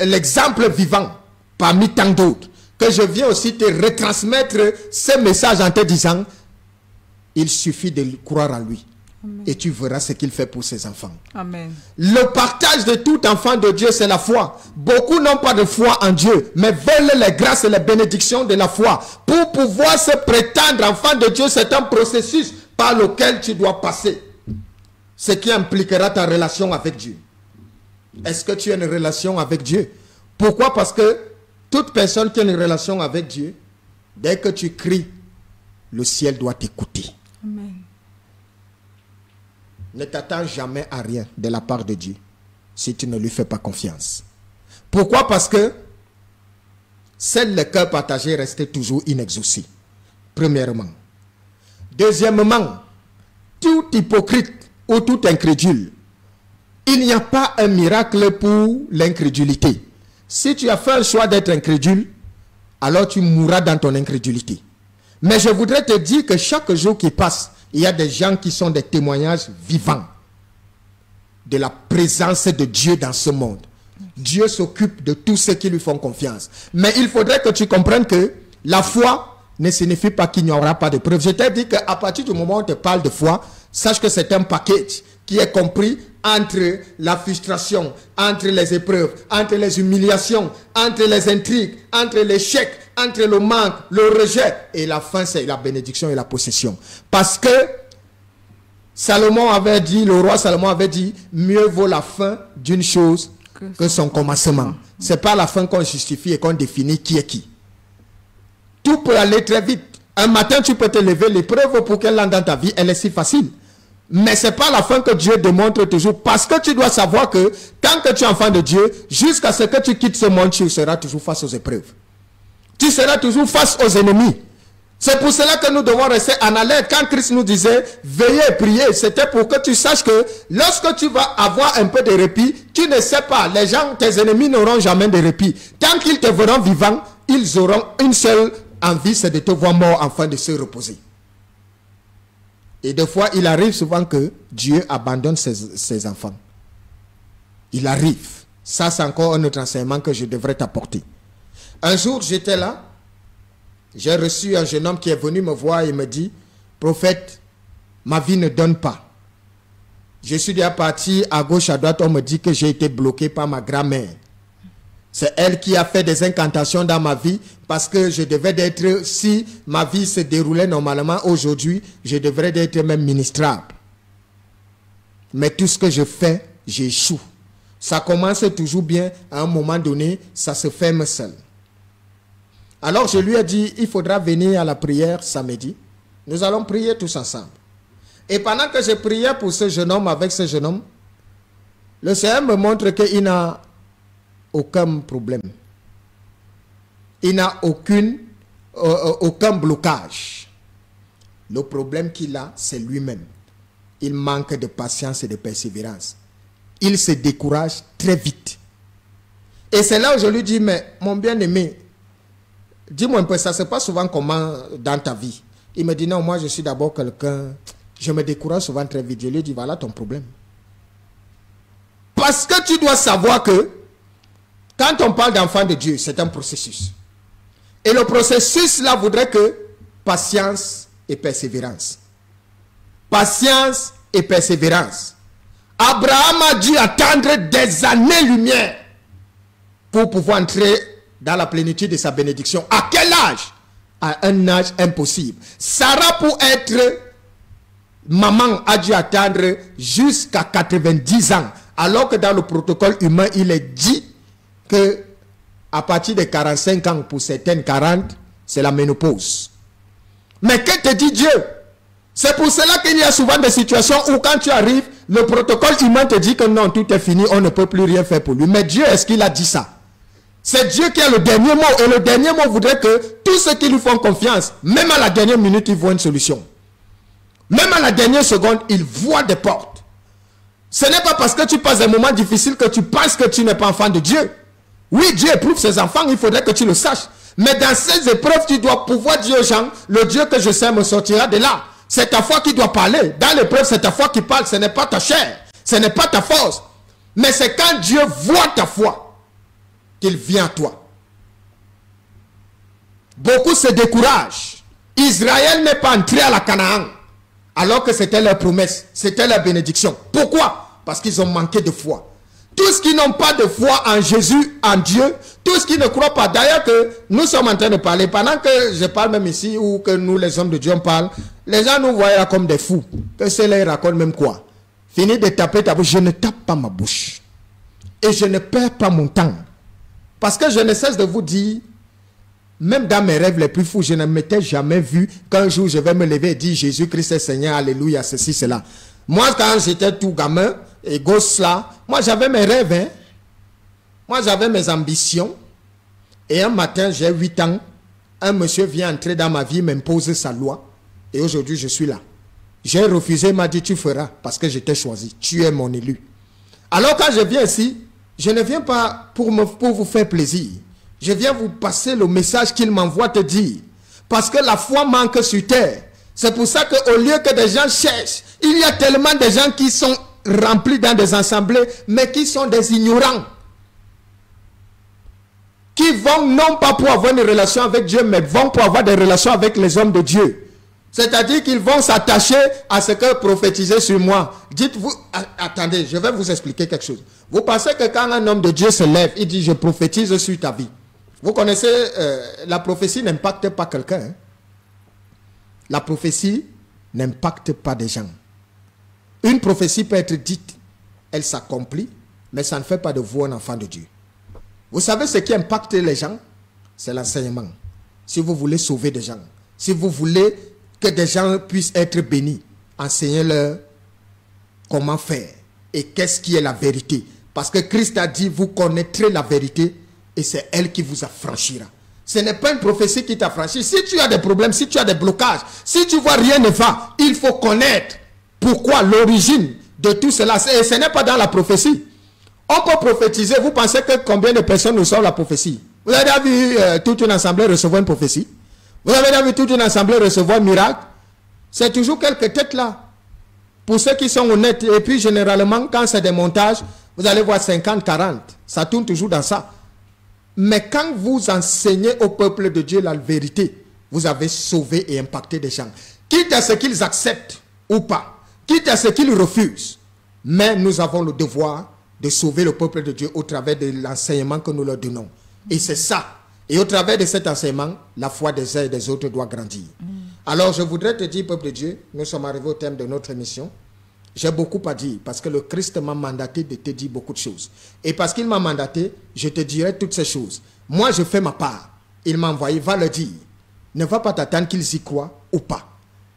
l'exemple vivant parmi tant d'autres que je viens aussi te retransmettre ce message en te disant, il suffit de croire en lui. Amen. Et tu verras ce qu'il fait pour ses enfants. Amen. Le partage de tout enfant de Dieu, c'est la foi. Beaucoup n'ont pas de foi en Dieu, mais veulent les grâces et les bénédictions de la foi. Pour pouvoir se prétendre enfant de Dieu, c'est un processus par lequel tu dois passer. Ce qui impliquera ta relation avec Dieu. Est-ce que tu as une relation avec Dieu? Pourquoi? Parce que toute personne qui a une relation avec Dieu, dès que tu cries, le ciel doit t'écouter. Amen. Ne t'attends jamais à rien de la part de Dieu si tu ne lui fais pas confiance. Pourquoi? Parce que seul le cœur partagé reste toujours inexaucé. Premièrement. Deuxièmement, tout hypocrite ou tout incrédule, il n'y a pas un miracle pour l'incrédulité. Si tu as fait le choix d'être incrédule, alors tu mourras dans ton incrédulité. Mais je voudrais te dire que chaque jour qui passe, il y a des gens qui sont des témoignages vivants de la présence de Dieu dans ce monde. Dieu s'occupe de tous ceux qui lui font confiance. Mais il faudrait que tu comprennes que la foi ne signifie pas qu'il n'y aura pas de preuves. Je t'ai dit qu'à partir du moment où on te parle de foi, sache que c'est un package qui est compris entre la frustration, entre les épreuves, entre les humiliations, entre les intrigues, entre l'échec, entre le manque, le rejet. Et la fin, c'est la bénédiction et la possession. Parce que Salomon avait dit, le roi Salomon avait dit, mieux vaut la fin d'une chose que son commencement. C'est pas la fin qu'on justifie et qu'on définit qui est qui. Tout peut aller très vite. Un matin, tu peux te lever, l'épreuve pour qu'elle entre dans ta vie, elle est si facile. Mais ce n'est pas la fin que Dieu démontre toujours. Parce que tu dois savoir que tant que tu es enfant de Dieu, jusqu'à ce que tu quittes ce monde, tu seras toujours face aux épreuves. Tu seras toujours face aux ennemis. C'est pour cela que nous devons rester en alerte. Quand Christ nous disait, veillez et priez, c'était pour que tu saches que lorsque tu vas avoir un peu de répit, tu ne sais pas, les gens, tes ennemis n'auront jamais de répit. Tant qu'ils te verront vivant, ils auront une seule envie, c'est de te voir mort afin de se reposer. Et des fois, il arrive souvent que Dieu abandonne ses enfants. Il arrive. Ça, c'est encore un autre enseignement que je devrais t'apporter. Un jour, j'étais là. J'ai reçu un jeune homme qui est venu me voir et me dit, prophète, ma vie ne donne pas. Je suis déjà parti à gauche, à droite, on me dit que j'ai été bloqué par ma grand-mère. C'est elle qui a fait des incantations dans ma vie parce que je devais être, si ma vie se déroulait normalement aujourd'hui, je devrais être même ministrable. Mais tout ce que je fais, j'échoue. Ça commence toujours bien, à un moment donné, ça se ferme seul. Alors je lui ai dit, il faudra venir à la prière samedi. Nous allons prier tous ensemble. Et pendant que je priais pour ce jeune homme, avec ce jeune homme, le Seigneur me montre qu'il n'a aucun problème. Il n'a aucun blocage. Le problème qu'il a, c'est lui-même. Il manque de patience et de persévérance. Il se décourage très vite. Et c'est là où je lui dis, mais mon bien-aimé, dis-moi un peu, ça se passe souvent comment dans ta vie? Il me dit, non, moi je suis d'abord quelqu'un, je me décourage souvent très vite. Je lui dis, voilà ton problème. Parce que tu dois savoir que quand on parle d'enfant de Dieu, c'est un processus. Et le processus là voudrait que patience et persévérance. Patience et persévérance. Abraham a dû attendre des années-lumière pour pouvoir entrer dans la plénitude de sa bénédiction. À quel âge? À un âge impossible. Sarah, pour être maman, a dû attendre jusqu'à 90 ans. Alors que dans le protocole humain, il est dit que à partir de 45 ans, pour certaines 40, c'est la ménopause. Mais que te dit Dieu? C'est pour cela qu'il y a souvent des situations où quand tu arrives, le protocole humain te dit que non, tout est fini, on ne peut plus rien faire pour lui. Mais Dieu, est-ce qu'il a dit ça? C'est Dieu qui a le dernier mot. Et le dernier mot voudrait que tous ceux qui lui font confiance, même à la dernière minute, ils voient une solution. Même à la dernière seconde, ils voient des portes. Ce n'est pas parce que tu passes un moment difficile que tu penses que tu n'es pas enfant de Dieu. Oui, Dieu éprouve ses enfants, il faudrait que tu le saches. Mais dans ces épreuves, tu dois pouvoir dire aux gens, le Dieu que je sais me sortira de là. C'est ta foi qui doit parler. Dans l'épreuve, c'est ta foi qui parle. Ce n'est pas ta chair. Ce n'est pas ta force. Mais c'est quand Dieu voit ta foi qu'il vient à toi. beaucoup se découragent. Israël n'est pas entré à la Canaan, alors que c'était leur promesse, c'était leur bénédiction. Pourquoi? Parce qu'ils ont manqué de foi. Tous qui n'ont pas de foi en Jésus, en Dieu, tous qui ne croient pas. D'ailleurs que nous sommes en train de parler, pendant que je parle même ici, ou que nous les hommes de Dieu on parle, les gens nous voient là comme des fous. Que ceux-là ils racontent même quoi? Fini de taper ta bouche. Je ne tape pas ma bouche. Et je ne perds pas mon temps. Parce que je ne cesse de vous dire, même dans mes rêves les plus fous, je ne m'étais jamais vu qu'un jour je vais me lever et dire Jésus-Christ est Seigneur, alléluia, ceci, cela. Moi, quand j'étais tout gamin, et gosse là, moi j'avais mes rêves, hein. Moi j'avais mes ambitions. Et un matin, j'ai 8 ans, un monsieur vient entrer dans ma vie, m'impose sa loi. Et aujourd'hui, je suis là. J'ai refusé, il m'a dit, tu feras, parce que je t'ai choisi. Tu es mon élu. Alors quand je viens ici, je ne viens pas pour vous faire plaisir. Je viens vous passer le message qu'il m'envoie te dire. Parce que la foi manque sur terre. C'est pour ça qu'au lieu que des gens cherchent, il y a tellement de gens qui sont remplis dans des assemblées, mais qui sont des ignorants. Qui vont non pas pour avoir une relation avec Dieu, mais vont pour avoir des relations avec les hommes de Dieu. C'est-à-dire qu'ils vont s'attacher à ce que prophétisez sur moi. Dites-vous, attendez, je vais vous expliquer quelque chose. Vous pensez que quand un homme de Dieu se lève, il dit, je prophétise sur ta vie. Vous connaissez, la prophétie n'impacte pas quelqu'un. Hein? La prophétie n'impacte pas des gens. Une prophétie peut être dite, elle s'accomplit, mais ça ne fait pas de vous un enfant de Dieu. Vous savez ce qui impacte les gens? C'est l'enseignement. Si vous voulez sauver des gens, si vous voulez que des gens puissent être bénis, enseignez-leur comment faire et qu'est-ce qui est la vérité. Parce que Christ a dit, vous connaîtrez la vérité et c'est elle qui vous affranchira. Ce n'est pas une prophétie qui t'affranchit. Si tu as des problèmes, si tu as des blocages, si tu vois rien ne va, il faut connaître pourquoi, l'origine de tout cela. Et ce n'est pas dans la prophétie. On peut prophétiser. Vous pensez que combien de personnes reçoivent la prophétie? Vous avez déjà vu toute une assemblée recevoir une prophétie? Vous avez déjà vu toute une assemblée recevoir un miracle? C'est toujours quelques têtes là. Pour ceux qui sont honnêtes. Et puis généralement, quand c'est des montages, vous allez voir 50, 40. Ça tourne toujours dans ça. Mais quand vous enseignez au peuple de Dieu la vérité, vous avez sauvé et impacté des gens. Quitte à ce qu'ils acceptent ou pas. Quitte à ce qu'ils refusent. Mais nous avons le devoir de sauver le peuple de Dieu au travers de l'enseignement que nous leur donnons. Et c'est ça. Et au travers de cet enseignement, la foi des uns et des autres doit grandir. Alors je voudrais te dire, peuple de Dieu, nous sommes arrivés au thème de notre émission. J'ai beaucoup à dire parce que le Christ m'a mandaté de te dire beaucoup de choses. Et parce qu'il m'a mandaté, je te dirai toutes ces choses. Moi, je fais ma part. Il m'a envoyé, va le dire. Ne va pas t'attendre qu'ils y croient ou pas.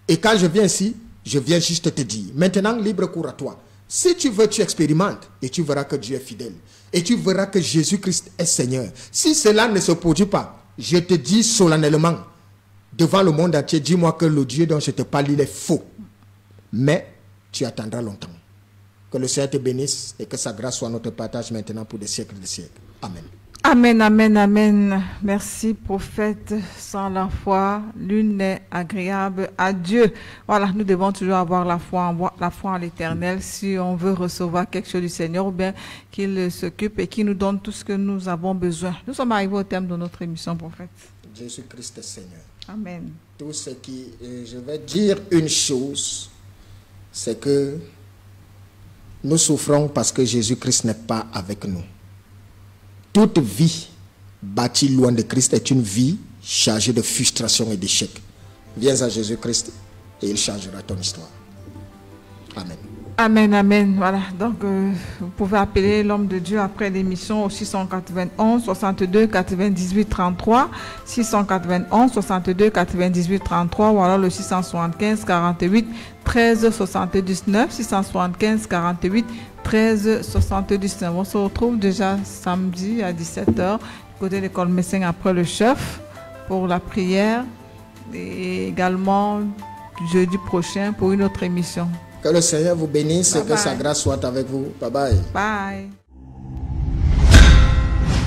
Et quand je viens ici, je viens juste te dire. Maintenant, libre cours à toi. Si tu veux, tu expérimentes et tu verras que Dieu est fidèle. Et tu verras que Jésus-Christ est Seigneur. Si cela ne se produit pas, je te dis solennellement, devant le monde entier, dis-moi que le Dieu dont je te parle, il est faux. Mais tu attendras longtemps. Que le Seigneur te bénisse et que sa grâce soit notre partage maintenant pour des siècles et des siècles. Amen. Amen, amen, amen. Merci, prophète. Sans la foi, l'une n'est agréable à Dieu. Voilà, nous devons toujours avoir la foi en l'Éternel si on veut recevoir quelque chose du Seigneur ou bien qu'il s'occupe et qu'il nous donne tout ce que nous avons besoin. Nous sommes arrivés au terme de notre émission, prophète. Jésus-Christ est Seigneur. Amen. Tout ce qui... je vais dire une chose, c'est que nous souffrons parce que Jésus-Christ n'est pas avec nous. Toute vie bâtie loin de Christ est une vie chargée de frustration et d'échecs. Viens à Jésus-Christ et il changera ton histoire. Amen. Amen, amen. Voilà, donc vous pouvez appeler l'homme de Dieu après l'émission au 691 62 98 33, 691 62 98 33 ou alors le 675 48 13 79, 675 48 13 79. On se retrouve déjà samedi à 17h du côté de l'école Messin après le chef pour la prière et également jeudi prochain pour une autre émission. Que le Seigneur vous bénisse bye et que sa grâce soit avec vous. Bye bye. Bye.